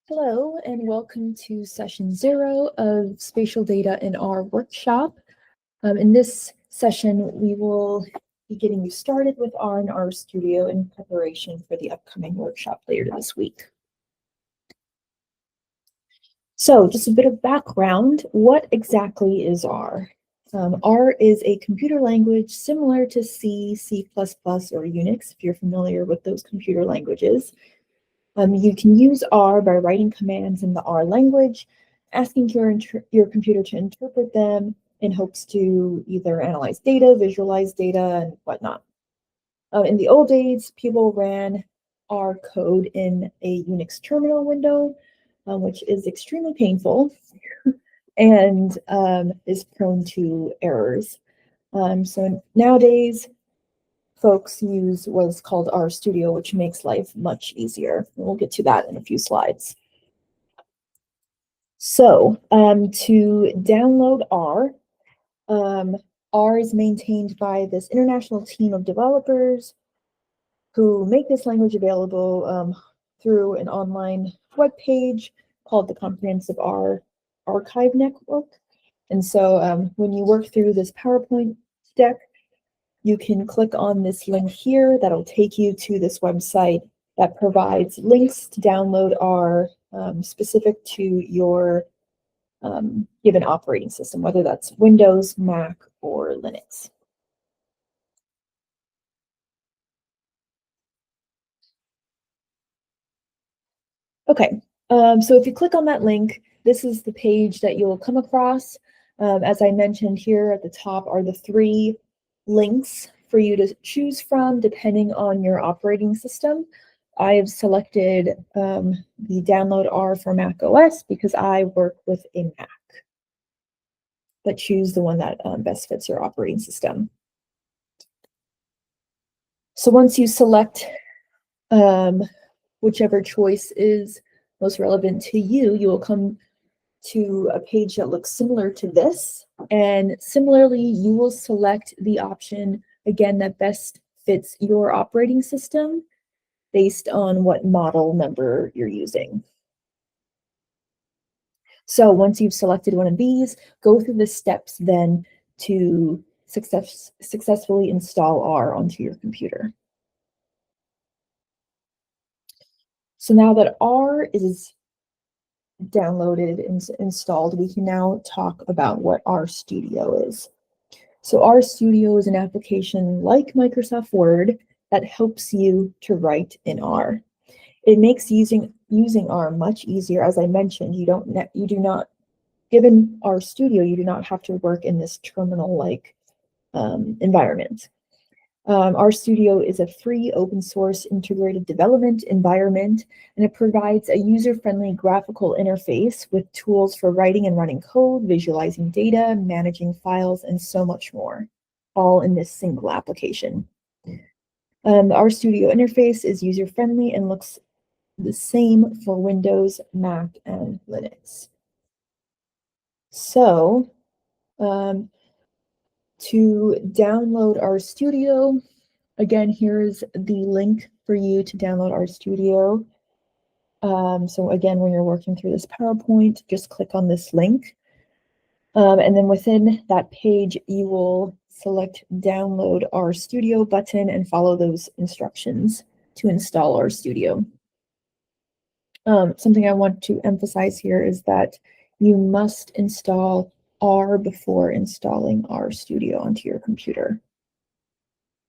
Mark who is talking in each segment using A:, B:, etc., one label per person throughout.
A: Hello, and welcome to session 0 of Spatial Data in R workshop. In this session, we will be getting you started with R and RStudio in preparation for the upcoming workshop later this week. So just a bit of background, what exactly is R? R is a computer language similar to C, C++, or Unix, if you're familiar with those computer languages. You can use R by writing commands in the R language, asking your computer to interpret them in hopes to either analyze data, visualize data, and whatnot. In the old days, people ran R code in a Unix terminal window, which is extremely painful and is prone to errors. So nowadays, folks use what's called RStudio, which makes life much easier. And we'll get to that in a few slides. So to download R, R is maintained by this international team of developers who make this language available through an online web page called the Comprehensive R Archive Network. And so when you work through this PowerPoint deck, you can click on this link here that'll take you to this website that provides links to download R specific to your given operating system, whether that's Windows, Mac, or Linux. Okay, so if you click on that link, this is the page that you'll come across. As I mentioned, here at the top are the 3 links for you to choose from depending on your operating system. I have selected the download R for Mac OS because I work with a Mac, but choose the one that best fits your operating system. So once you select whichever choice is most relevant to you, you will come to a page that looks similar to this. And similarly, you will select the option, again, that best fits your operating system based on what model number you're using. So once you've selected one of these, go through the steps then to successfully install R onto your computer. So now that R is downloaded and installed, we can now talk about what RStudio is. So RStudio is an application like Microsoft Word that helps you to write in R. It makes using R much easier. As I mentioned, given RStudio, you do not have to work in this terminal-like environment. RStudio is a free open source integrated development environment, and it provides a user-friendly graphical interface with tools for writing and running code, visualizing data, managing files, and so much more, all in this single application. The RStudio interface is user-friendly and looks the same for Windows, Mac, and Linux. So, to download RStudio, again, here's the link for you to download RStudio. So again, when you're working through this PowerPoint, just click on this link. And then within that page, you will select Download RStudio button and follow those instructions to install RStudio. Something I want to emphasize here is that you must install R before installing RStudio onto your computer.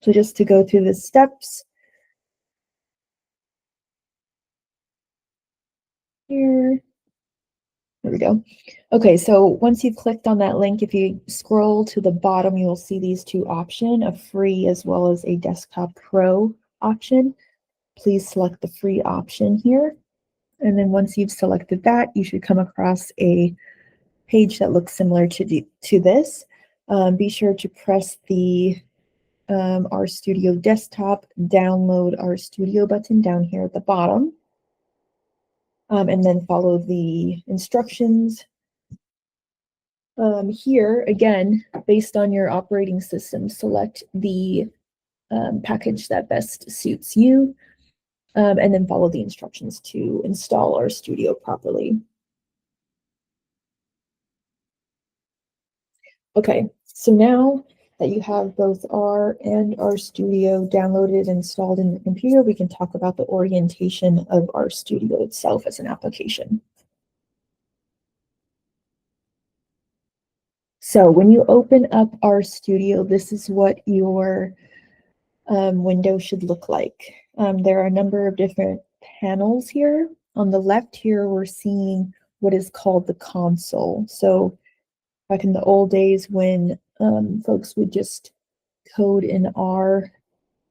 A: So just to go through the steps. Here. There we go. Okay, so once you've clicked on that link, if you scroll to the bottom, you'll see these 2 options, a free as well as a desktop pro option. Please select the free option here. And then once you've selected that, you should come across a page that looks similar to this. Be sure to press the RStudio desktop download RStudio button down here at the bottom. And then follow the instructions. Here, again, based on your operating system, select the package that best suits you. and then follow the instructions to install RStudio properly. Okay, so now that you have both R and RStudio downloaded and installed in your computer, we can talk about the orientation of RStudio itself as an application. So when you open up RStudio, this is what your window should look like. There are a number of different panels here. On the left here, we're seeing what is called the console. So back in the old days when folks would just code in R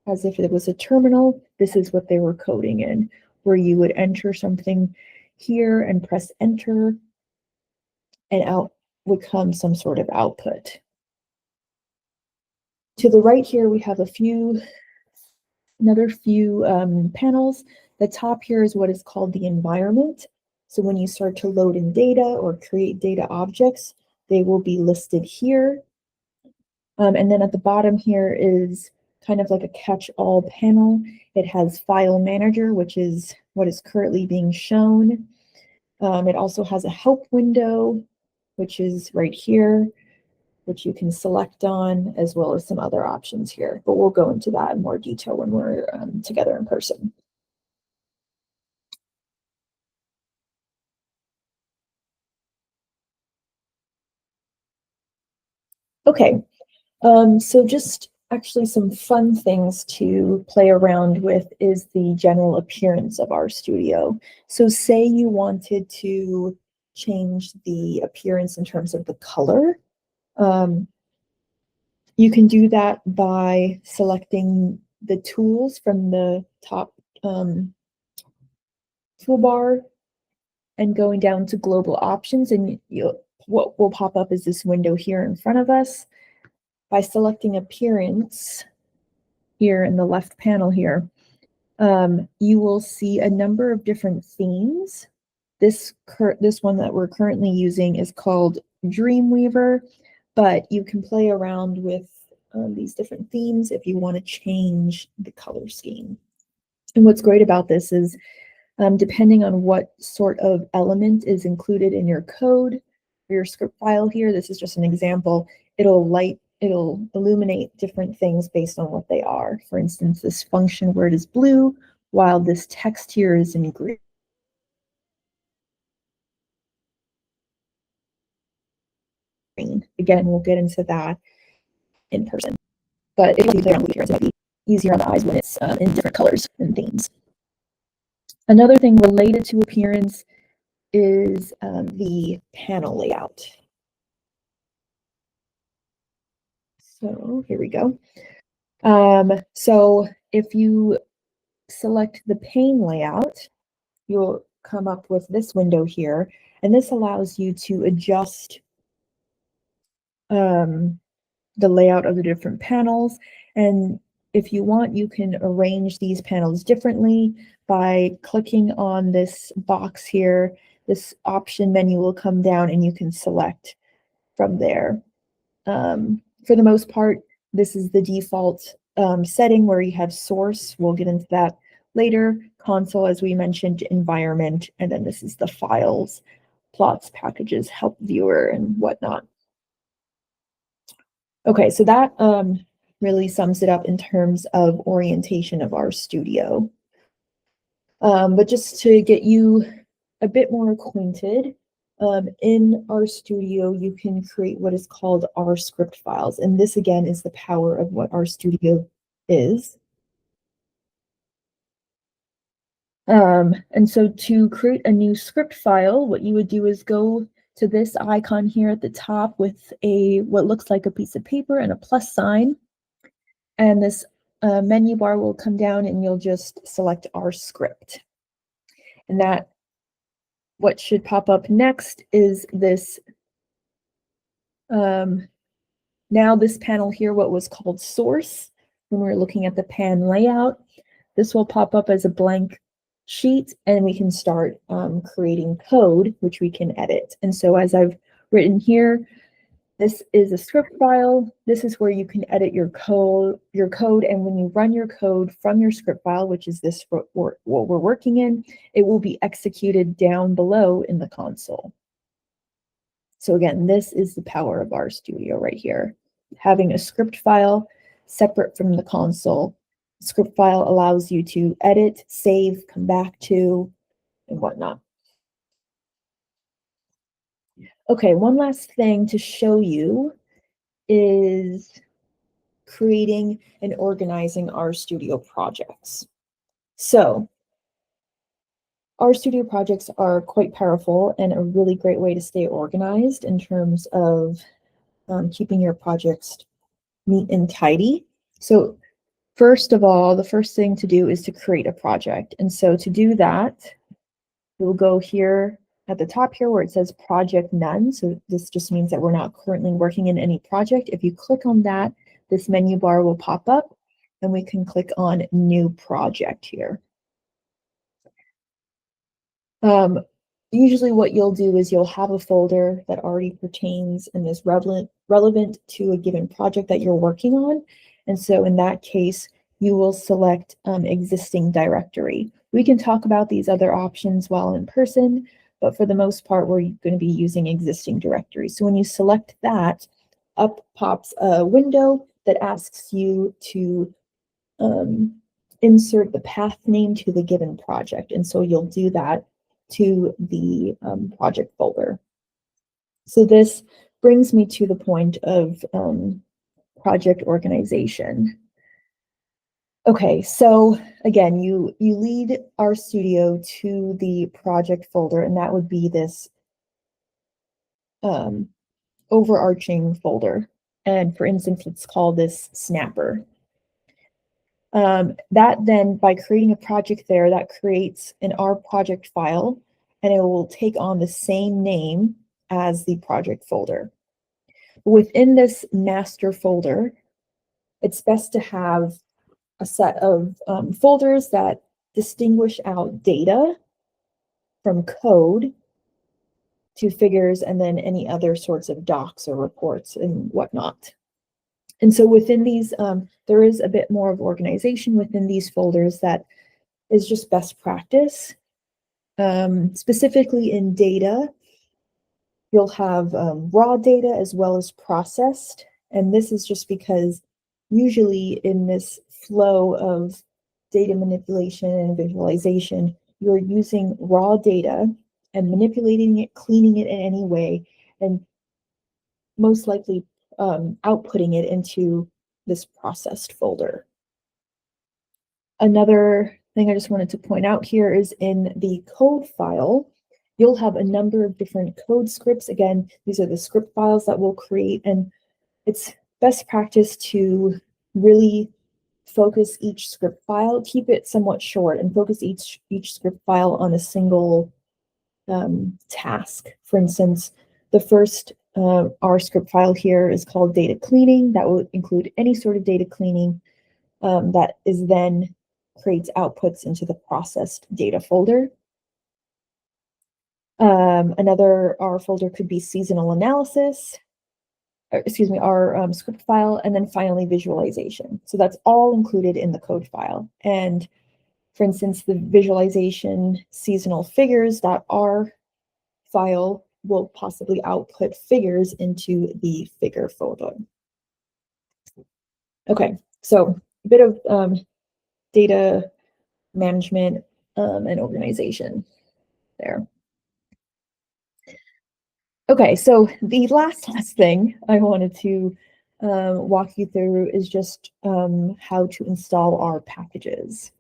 A: as if it was a terminal, this is what they were coding in, where you would enter something here and press enter, and out would come some sort of output. To the right here, we have another few panels. The top here is what is called the environment. So when you start to load in data or create data objects, they will be listed here. And then at the bottom here is kind of like a catch-all panel. It has File Manager, which is what is currently being shown. It also has a help window, which is right here, which you can select on, as well as some other options here. But we'll go into that in more detail when we're together in person. Okay, so just actually some fun things to play around with is the general appearance of RStudio. So say you wanted to change the appearance in terms of the color. You can do that by selecting the tools from the top toolbar and going down to global options, and what will pop up is this window here in front of us. By selecting appearance here in the left panel here, you will see a number of different themes. This one that we're currently using is called Dreamweaver, but you can play around with these different themes if you want to change the color scheme. And what's great about this is depending on what sort of element is included in your code or your script file here, this is just an example, it'll illuminate different things based on what they are. For instance, this function word is blue, while this text here is in green. Again, we'll get into that in person. But if you play around with appearance, it might be easier on the eyes when it's in different colors and themes. Another thing related to appearance is the panel layout. So here we go. So if you select the pane layout, you'll come up with this window here, and this allows you to adjust the layout of the different panels. And if you want, you can arrange these panels differently by clicking on this box here. This option menu will come down and you can select from there. For the most part, this is the default setting where you have source. We'll get into that later. Console, as we mentioned, environment, and then this is the files, plots, packages, help viewer, and whatnot. Okay, so that really sums it up in terms of orientation of RStudio. But just to get you a bit more acquainted, in RStudio, you can create what is called R script files. And this, again, is the power of what RStudio is. And so to create a new script file, what you would do is go to this icon here at the top with what looks like a piece of paper and a plus sign. And this menu bar will come down and you'll just select R script. And what should pop up next is this, now this panel here, what was called source, when we're looking at the pan layout, this will pop up as a blank sheet and we can start creating code, which we can edit. And so as I've written here, This is a script file. This is where you can edit your code, and when you run your code from your script file, which is this what we're working in, it will be executed down below in the console. So again, this is the power of RStudio right here. Having a script file separate from the console. Script file allows you to edit, save, come back to, and whatnot. Okay, one last thing to show you is creating and organizing RStudio projects. So RStudio projects are quite powerful and a really great way to stay organized in terms of keeping your projects neat and tidy. So first of all, the first thing to do is to create a project. And so to do that, you'll go here at the top here where it says project none. So this just means that we're not currently working in any project. If you click on that, this menu bar will pop up and we can click on new project here. Usually what you'll do is you'll have a folder that already pertains and is relevant to a given project that you're working on. And so in that case, you will select existing directory. We can talk about these other options while in person, but for the most part, we're going to be using existing directory. So when you select that, up pops a window that asks you to insert the path name to the given project. And so you'll do that to the project folder. So this brings me to the point of project organization. Okay, so again, you lead RStudio to the project folder, and that would be this overarching folder. And for instance, let's call this Snapper. That then, by creating a project there, that creates an R project file, and it will take on the same name as the project folder. Within this master folder, it's best to have a set of folders that distinguish out data from code to figures, and then any other sorts of docs or reports and whatnot. And so within these, there is a bit more of organization within these folders that is just best practice. Specifically in data, you'll have raw data as well as processed. And this is just because usually in this flow of data manipulation and visualization, you're using raw data and manipulating it, cleaning it in any way, and most likely outputting it into this processed folder. Another thing I just wanted to point out here is in the code file, you'll have a number of different code scripts. Again, these are the script files that we'll create, and it's best practice to really focus each script file, keep it somewhat short, and focus each script file on a single task. For instance, the first R script file here is called data cleaning. That will include any sort of data cleaning that is then creates outputs into the processed data folder. Another R folder could be seasonal analysis, our script file, and then finally visualization. So that's all included in the code file. And for instance, the visualization seasonal figures.r file will possibly output figures into the figure folder. Okay, so a bit of data management and organization there. Okay, so the last thing I wanted to walk you through is just how to install our packages.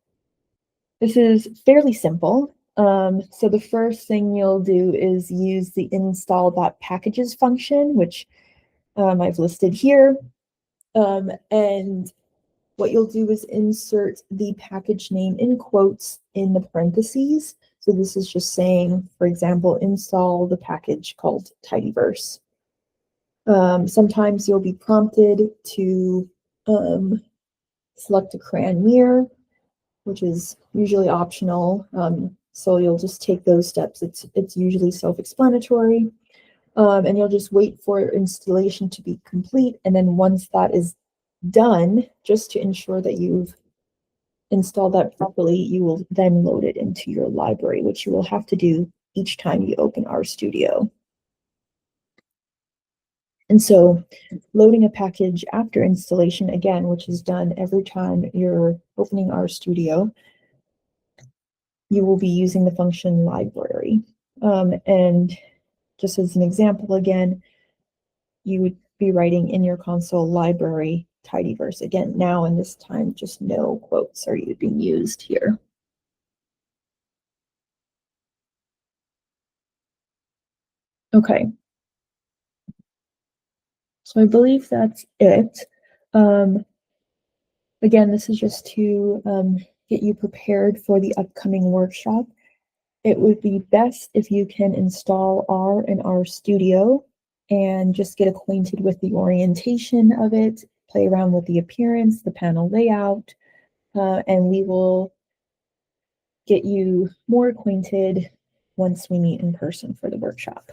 A: This is fairly simple. So the first thing you'll do is use the install.packages function, which I've listed here. And what you'll do is insert the package name in quotes in the parentheses. So this is just saying, for example, install the package called tidyverse. Sometimes you'll be prompted to select a crayon mirror, which is usually optional. So you'll just take those steps. It's usually self-explanatory. And you'll just wait for installation to be complete. And then once that is done, just to ensure that you've installed that properly, you will then load it into your library, which you will have to do each time you open RStudio. And so loading a package after installation, again, which is done every time you're opening RStudio, you will be using the function library. And just as an example, again, you would be writing in your console library tidyverse. Again, now in this time, just no quotes are being used here. Okay. So I believe that's it. Again, this is just to get you prepared for the upcoming workshop. It would be best if you can install R and RStudio and just get acquainted with the orientation of it, play around with the appearance, the panel layout, and we will get you more acquainted once we meet in person for the workshop.